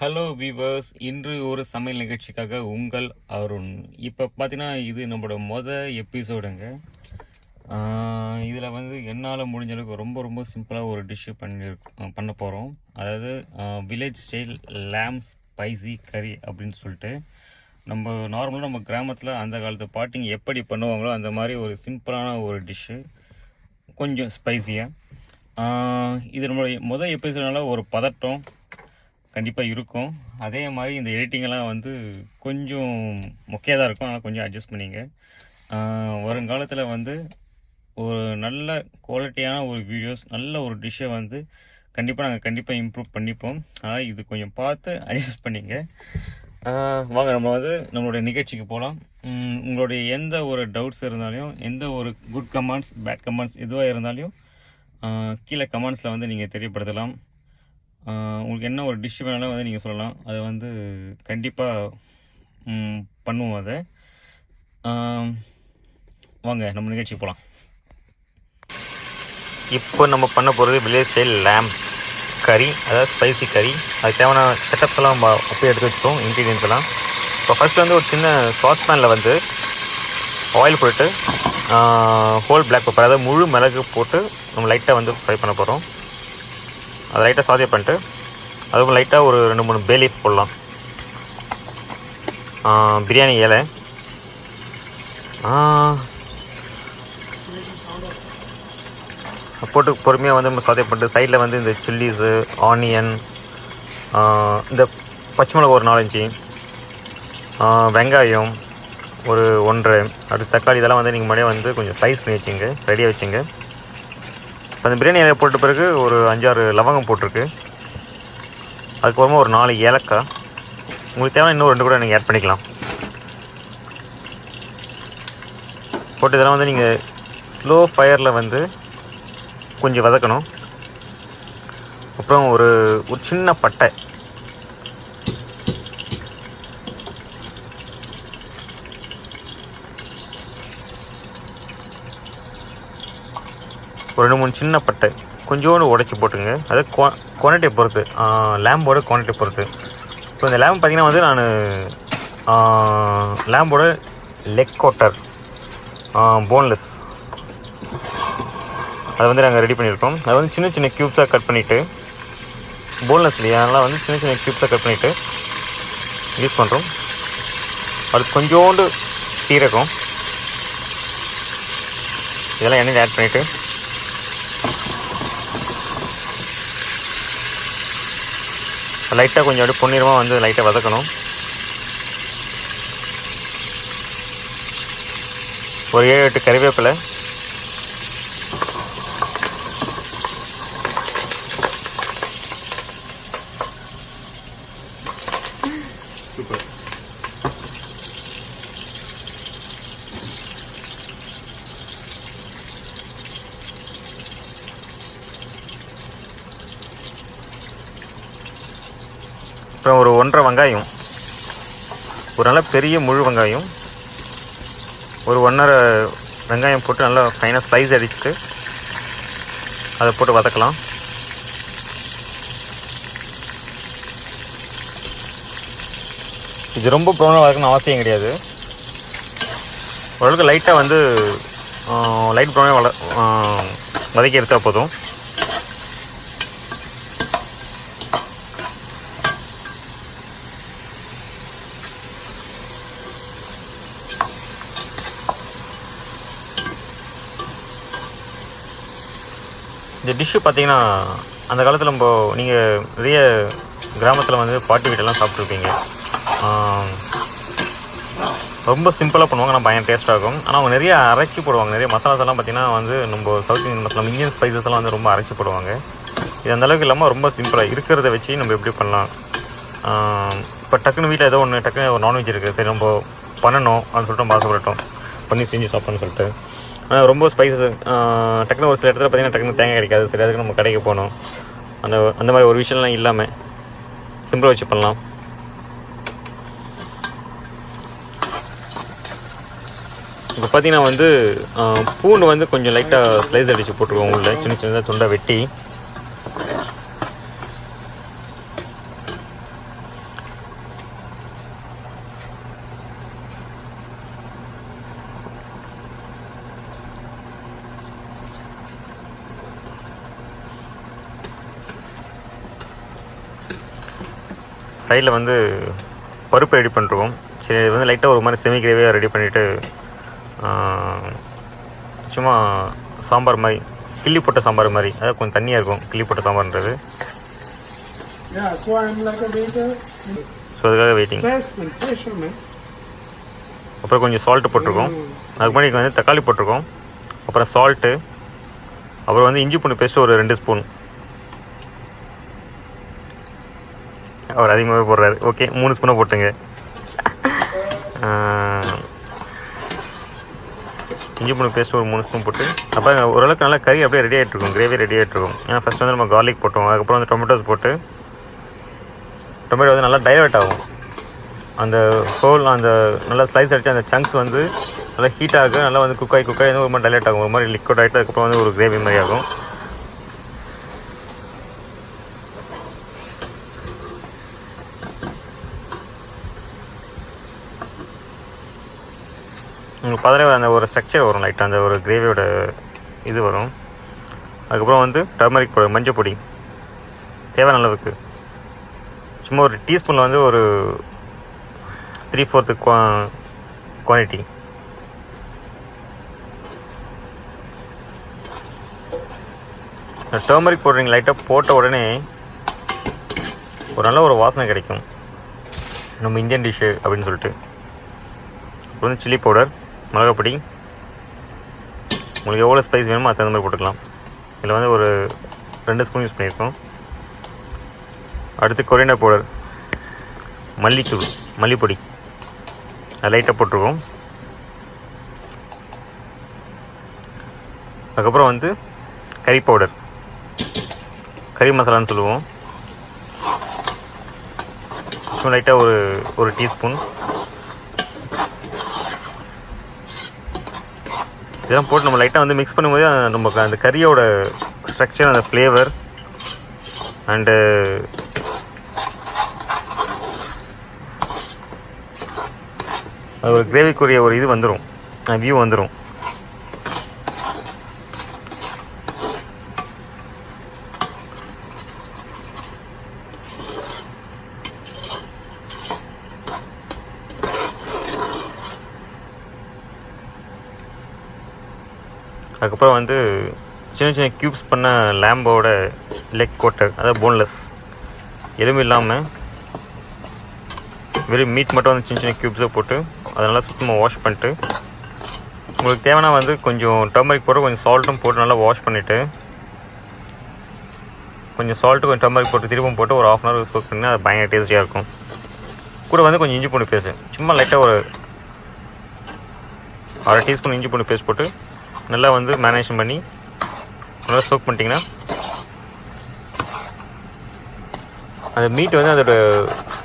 Hello viewers, இன்று ஒரு சமையல் நிகழ்ச்சிக்காக உங்கள் அருண். இப்போ பார்த்தீங்கன்னா இது நம்மளோட எபிசோடுங்க. இதில் வந்து என்னால் முடிஞ்ச அளவுக்கு ரொம்ப ரொம்ப சிம்பிளாக ஒரு டிஷ்ஷு பண்ண போகிறோம். அதாவது வில்லேஜ் ஸ்டைல் லேம் ஸ்பைசி கறி அப்படின்னு சொல்லிட்டு நம்ம நார்மலாக நம்ம கிராமத்தில் அந்த காலத்து பாட்டிங்க எப்படி பண்ணுவாங்களோ அந்த மாதிரி ஒரு சிம்பிளான ஒரு டிஷ்ஷு, கொஞ்சம் ஸ்பைசியாக. இது நம்மளுடைய எபிசோடுனால ஒரு பதட்டம் கண்டிப்பாக இருக்கும். அதே மாதிரி இந்த எடிட்டிங்கெல்லாம் வந்து கொஞ்சம் மொக்கையாக தான் இருக்கும். ஆனால் கொஞ்சம் அட்ஜஸ்ட் பண்ணிங்க. வருங்காலத்தில் வந்து ஒரு நல்ல குவாலிட்டியான ஒரு வீடியோஸ், நல்ல ஒரு டிஷ்ஷை வந்து நாங்கள் இம்ப்ரூவ் பண்ணிப்போம். அதனால் இது கொஞ்சம் பார்த்து அட்ஜஸ்ட் பண்ணிங்க. வாங்க நம்ம வந்து நம்மளுடைய நிகழ்ச்சிக்கு போகலாம். உங்களுடைய எந்த ஒரு டவுட்ஸ் இருந்தாலும், எந்த ஒரு குட் கமெண்ட்ஸ், பேட் கமெண்ட்ஸ் எதுவாக இருந்தாலும் கீழே கமெண்ட்ஸில் வந்து நீங்கள் தெரியப்படுத்தலாம். உங்களுக்கு என்ன ஒரு டிஷ் வேணாலும் வந்து நீங்கள் சொல்லலாம். அதை வந்து கண்டிப்பாக பண்ணுவோம். அதை வாங்க நம்ம நிகழ்ச்சி போகலாம். இப்போ நம்ம பண்ண போகிறது வில்லேஜ் ஸ்டைல் லேம் கறி, அதாவது ஸ்பைசி கறி. அதுக்கு தேவையான செட்டப்ஸ் எல்லாம் நம்ம அப்படியே எடுத்து வச்சுப்போம், இன்க்ரீடியன்ஸ் எல்லாம். இப்போ ஃபஸ்ட்டு வந்து ஒரு சின்ன சாஸ் பேனில் வந்து ஆயில் போட்டு ஹோல் பிளாக் பெப்பர், அதாவது முழு மிளகு போட்டு நம்ம லைட்டாக வந்து ஃப்ரை பண்ண போகிறோம். அதை லைட்டாக சாதியம் பண்ணிட்டு அதுவும் லைட்டாக ஒரு 2-3 பே லீஃப் போடலாம். பிரியாணி இலை போட்டு பொறுமையாக வந்து நம்ம சாதியம் பண்ணிட்டு சைடில் வந்து இந்த சில்லிஸு, ஆனியன், இந்த பச்சை மிளகா ஒரு 4-5, வெங்காயம் ஒரு 1.5, அடுத்து தக்காளி, இதெல்லாம் வந்து நீங்கள் முன்னாடியே வந்து கொஞ்சம் ஸ்லைஸ் பண்ணி வச்சுங்க, ரெடியாக வச்சுங்க. இப்போ அந்த பிரியாணி இலையை போட்ட பிறகு ஒரு 5-6 லவங்கம் போட்டிருக்கு. அதுக்கப்புறமா ஒரு 4 ஏலக்காய். உங்களுக்கு தேவையான இன்னும் 2 கூட நீங்கள் ஆட் பண்ணிக்கலாம். போட்டு இதெல்லாம் வந்து நீங்கள் ஸ்லோ ஃபயரில் வந்து கொஞ்சம் வதக்கணும். அப்புறம் ஒரு சின்ன பட்டை, ஒரு 2-3 சின்ன பட்டை கொஞ்சோண்டு உடைச்சி போட்டுங்க. அது குவான்டிட்டியை பொறுத்து, லேம்போட குவான்டிட்டி பொறுத்து. இப்போ இந்த லேம்ப் பார்த்திங்கன்னா வந்து நான் லேம்போட லெக் கோட்டர், போன்லெஸ், அதை வந்து நாங்கள் ரெடி பண்ணியிருக்கோம். அதை வந்து சின்ன சின்ன க்யூப்ஸாக கட் பண்ணிவிட்டு, போன்லெஸ் இல்லையா, அதனால் வந்து சின்ன சின்ன க்யூப்ஸாக கட் பண்ணிவிட்டு யூஸ் பண்ணுறோம். அது கொஞ்சோண்டு சீரகம், இதெல்லாம் எண்ணெயில் ஆட் பண்ணிவிட்டு லைட்டாக கொஞ்சம் அப்படியே பொன்னிறமாக வந்து லைட்டாக வதக்கணும். ஒரு 7-8 கறிவேப்பிலை, சூப்பர். அப்புறம் ஒரு 1.5 வெங்காயம், ஒரு நல்ல பெரிய முழு வெங்காயம், ஒரு 1.5 வெங்காயம் போட்டு நல்லா ஃபைனாக ஸ்லைஸ் அடிச்சுட்டு அதை போட்டு வதக்கலாம். இது ரொம்ப ப்ரௌனாக வதக்கணும் அவசியம் கிடையாது. ஓரளவுக்கு லைட்டாக வந்து லைட் ப்ரௌனாக வதக்கி எடுத்தால் போதும். இந்த டிஷ்ஷு பார்த்திங்கன்னா அந்த காலத்தில் நீங்கள் நிறைய கிராமத்தில் வந்து பாட்டி வீட்டெல்லாம் சாப்பிட்ருப்பீங்க. ரொம்ப சிம்பிளாக பண்ணுவாங்க, ஆனால் பயங்கர டேஸ்ட்டாக இருக்கும். ஆனால் அவங்க நிறைய அரைச்சி போடுவாங்க. நிறைய மசாலாஸ் எல்லாம் பார்த்திங்கன்னா வந்து நம்ம south Indian masala, Indian spices எல்லாம் வந்து ரொம்ப அரைச்சி போடுவாங்க. இது அந்தளவுக்கு இல்லாமல் ரொம்ப சிம்பிளாக இருக்கிறத வச்சு நம்ம எப்படி பண்ணலாம். இப்போ டக்குன்னு வீட்டில் ஏதோ ஒன்று டக்குன்னு ஒரு நான்வெஜ் இருக்குது, சரி நம்ம பண்ணணும் அப்படின்னு சொல்லிட்டு நம்ம ஆசைப்பட்டோம், பண்ணி செஞ்சு சாப்பிட்ணுன்னு சொல்லிட்டு. ஆனால் ரொம்ப ஸ்பைசஸ் டக்குனு ஒரு சில இடத்துல பார்த்திங்கன்னா டக்குனு தேங்காய் கிடைக்காது, சரி அதுக்கு நம்ம கடைக்கு போகணும். அந்த மாதிரி ஒரு விஷயம்லாம் இல்லாமல் சிம்பிளாக வச்சு பண்ணலாம். இப்போ பார்த்திங்கன்னா வந்து பூண்டு வந்து கொஞ்சம் லைட்டாக ஸ்லைஸ் அடித்து போட்டுருவோம். உள்ள சின்ன சின்னதாக துண்டாக வெட்டி சைடில் வந்து பருப்பு ரெடி பண்ணிருக்கோம். சரி, இது வந்து லைட்டாக ஒரு மாதிரி செமி கிரேவியாக ரெடி பண்ணிவிட்டு சும்மா சாம்பார் மாதிரி, கிள்ளி போட்ட சாம்பார் மாதிரி, அதாவது கொஞ்சம் தண்ணியாக இருக்கும் கிள்ளி போட்ட சாம்பார்ன்றது. ஸோ அதுக்காக வெயிட்டிங். அப்புறம் கொஞ்சம் சால்ட்டு போட்டிருக்கோம். அதுக்கு முன்னாடி வந்து தக்காளி போட்டிருக்கோம். அப்புறம் சால்ட்டு, அப்புறம் வந்து இஞ்சி பூண்டு பேஸ்ட்டு ஒரு 2 ஸ்பூன். அவர் அதிகமாகவே போடுறாரு. ஓகே, 3 ஸ்பூனை போட்டுங்க. இஞ்சி பூண்டு பேஸ்ட்டு ஒரு 3 ஸ்பூன் போட்டு, அப்புறம் ஓரளவுக்கு நல்லா கறி அப்படியே ரெடி ஆகிட்ருக்கும், கிரேவி ரெடி ஆகிட்ருக்கும். ஏன்னா ஃபஸ்ட் வந்து நம்ம கார்லிக் போட்டோம், அதுக்கப்புறம் வந்து டொமேட்டோஸ் போட்டு, டொமேட்டோ வந்து நல்லா டைவர்ட் ஆகும். அந்த ஹோல் அந்த நல்லா ஸ்லைஸ் அடித்து அந்த சங்க்ஸ் வந்து நல்லா ஹீட் ஆகும், நல்லா வந்து குக்காய் வந்து ஒரு மாதிரி டைலேட் ஆகும், ஒரு மாதிரி லிக்விட் ஆகிட்டு அதுக்கப்புறம் வந்து ஒரு கிரேவி மாதிரி ஆகும். உங்களுக்கு பார்த்தா அந்த ஒரு ஸ்ட்ரக்சர் வரும், லைட்டாக அந்த ஒரு கிரேவியோட இது வரும். அதுக்கப்புறம் வந்து டர்மரிக் பொடி, மஞ்சள் பொடி தேவையான அளவுக்கு, சும்மா ஒரு டீஸ்பூனில் வந்து ஒரு 3/4 குவான்டிட்டி. டர்மரிக் பவுடர் லைட்டாக போட்ட உடனே ஒரு நல்ல ஒரு வாசனை கிடைக்கும், நம்ம இந்தியன் டிஷ்ஷு அப்படின்னு சொல்லிட்டு. அப்புறம் வந்து சில்லி பவுடர், மிளகாப்பொடி, உங்களுக்கு எவ்வளோ ஸ்பைஸ் வேணுமோ அது தகுந்த மாதிரி போட்டுக்கலாம். இதில் வந்து ஒரு 2 ஸ்பூன் யூஸ் பண்ணியிருக்கோம். அடுத்து கொரியாண்டர் பவுடர், மல்லித்தூள், மல்லிப்பொடி அது லைட்டாக போட்டிருக்கோம். அதுக்கப்புறம் வந்து கறி பவுடர், கறி மசாலான்னு சொல்லுவோம், சும்மா லைட்டாக ஒரு டீஸ்பூன். இதெல்லாம் போட்டு நம்ம லைட்டாக வந்து மிக்ஸ் பண்ணும்போது நமக்கு அந்த கறியோட ஸ்ட்ரக்சர், அந்த ஃப்ளேவர் அண்டு அது ஒரு கிரேவிக்குரிய ஒரு இது வந்துடும், வியூ வந்துடும். அதுக்கப்புறம் வந்து சின்ன சின்ன க்யூப்ஸ் பண்ண லேம்போட லெக் கோட்டர், அதாவது போன்லெஸ், எலும்பு இல்லாமல் வெறும் மீட் மட்டும் வந்து சின்ன சின்ன க்யூப்ஸை போட்டு அதை நல்லா சுத்தமாக வாஷ் பண்ணிட்டு, உங்களுக்கு தேவைன்னா வந்து கொஞ்சம் டர்மரிக் போட்டு கொஞ்சம் சால்ட்டும் போட்டு நல்லா வாஷ் பண்ணிவிட்டு, கொஞ்சம் சால்ட்டு கொஞ்சம் டர்மரிக் போட்டு திரும்பவும் போட்டு ஒரு 1/2 hour சோக் பண்ணி அது பயங்கர டேஸ்டியாக இருக்கும். கூட வந்து கொஞ்சம் இஞ்சி பூண்டு பேஸ்ட்டு, சும்மா லைட்டாக ஒரு 1/2 டீஸ்பூன் இஞ்சி பூண்டு பேஸ்ட் போட்டு நல்லா வந்து மேரினேஷன் பண்ணி நல்லா சோக் பண்ணிட்டீங்கன்னா அந்த மீட் வந்து அதோட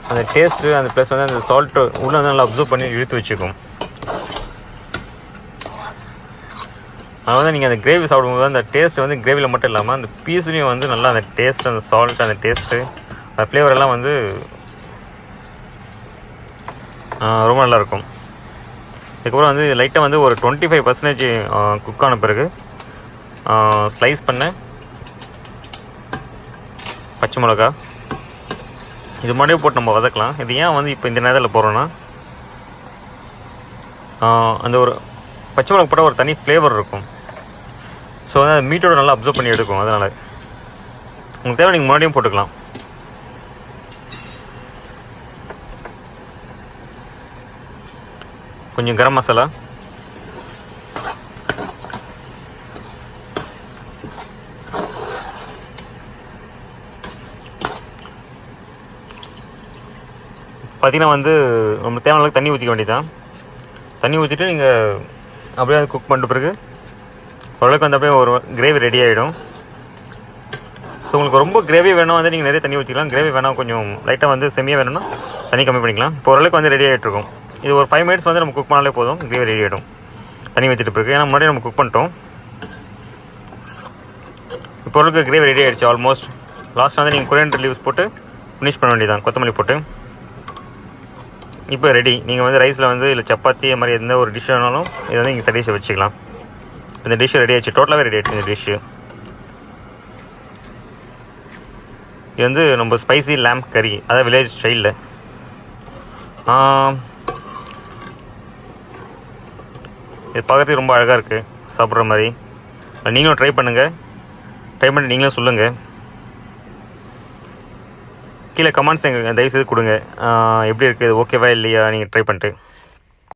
அந்த டேஸ்ட்டு, அந்த ப்ளஸ் வந்து அந்த சால்ட்டு உள்ளே வந்து நல்லா அப்சர்வ் பண்ணி இழுத்து வச்சுக்கும். அது வந்து நீங்கள் அந்த கிரேவி சாப்பிடும்போது அந்த டேஸ்ட் வந்து கிரேவியில் மட்டும் இல்லாமல் அந்த பீஸ்லேயும் வந்து நல்லா அந்த டேஸ்ட், அந்த சால்ட், அந்த டேஸ்ட்டு, அந்த ஃப்ளேவர் எல்லாம் வந்து ரொம்ப நல்லாயிருக்கும். அதுக்கப்புறம் வந்து லைட்டாக வந்து ஒரு 25% குக் ஆன பிறகு ஸ்லைஸ் பண்ண பச்சை மிளகா இது மாதிரியே போட்டு நம்ம வதக்கலாம். இது ஏன் வந்து இப்போ இந்த நேரத்தில் போடுறோன்னா, அந்த ஒரு பச்சை மிளகா போட்டால் ஒரு தனி ஃப்ளேவர் இருக்கும். ஸோ வந்து அது மீட்டோட நல்லா அப்சர்வ் பண்ணி எடுக்கும். அதனால் உங்களுக்கு தேவை நீங்கள் முன்னாடியும் போட்டுக்கலாம். கொஞ்சம் கரம் மசாலா, பார்த்திங்கன்னா வந்து நம்ம தேவையான அளவுக்கு தண்ணி ஊற்றிக்க வேண்டியதான். தண்ணி ஊற்றிட்டு நீங்கள் அப்படியே அதை குக் பண்ணிட்ட பிறகு ஓரளவுக்கு வந்து அப்படியே ஒரு கிரேவி ரெடி ஆகிடும். ஸோ உங்களுக்கு ரொம்ப கிரேவி வேணும் வந்து நீங்கள் நிறைய தண்ணி ஊற்றிக்கலாம். கிரேவி வேணாம் கொஞ்சம் லைட்டாக வந்து செம்மியாக வேணும்னா தண்ணி கம்மி பண்ணிக்கலாம். இப்போ ஓரளவுக்கு வந்து ரெடி ஆகிட்ருக்கும். இது ஒரு 5 minutes வந்து நம்ம குக் பண்ணாலே போதும், கிரேவி ரெடி ஆகிடும். தண்ணி வச்சுட்டு பிறகு ஏன்னா முன்னாடி நம்ம குக் பண்ணிட்டோம். இப்போ ஓரளவுக்கு கிரேவி ரெடி ஆகிடுச்சு ஆல்மோஸ்ட். லாஸ்ட் வந்து நீங்கள் கொரியாண்டர் லீவ்ஸ் போட்டு ஃபினிஷ் பண்ண வேண்டியதான், கொத்தமல்லி போட்டு. இப்போ ரெடி. நீங்கள் வந்து ரைஸில் வந்து இல்லை சப்பாத்தி அது மாதிரி எந்த ஒரு டிஷ் வேணாலும் இதை வந்து நீங்கள் சைடிஷை வச்சுக்கலாம். இந்த டிஷ் ரெடி ஆகிடுச்சு, டோட்டலாகவே ரெடி ஆகிடுச்சு இந்த டிஷ்ஷு. இது வந்து நம்ம ஸ்பைசி லேம் கறி, அதாவது வில்லேஜ் ஸ்டைலில். இது பார்க்குறதுக்கு ரொம்ப அழகாக இருக்குது, சாப்பிட்ற மாதிரி. நீங்களும் ட்ரை பண்ணுங்கள். ட்ரை பண்ணி நீங்களும் சொல்லுங்கள். கீழே கமெண்ட்ஸ் எங்களுக்கு தயவுசெய்து கொடுங்க, எப்படி இருக்குது, ஓகேவா இல்லையா, நீங்கள் ட்ரை பண்ணிட்டு.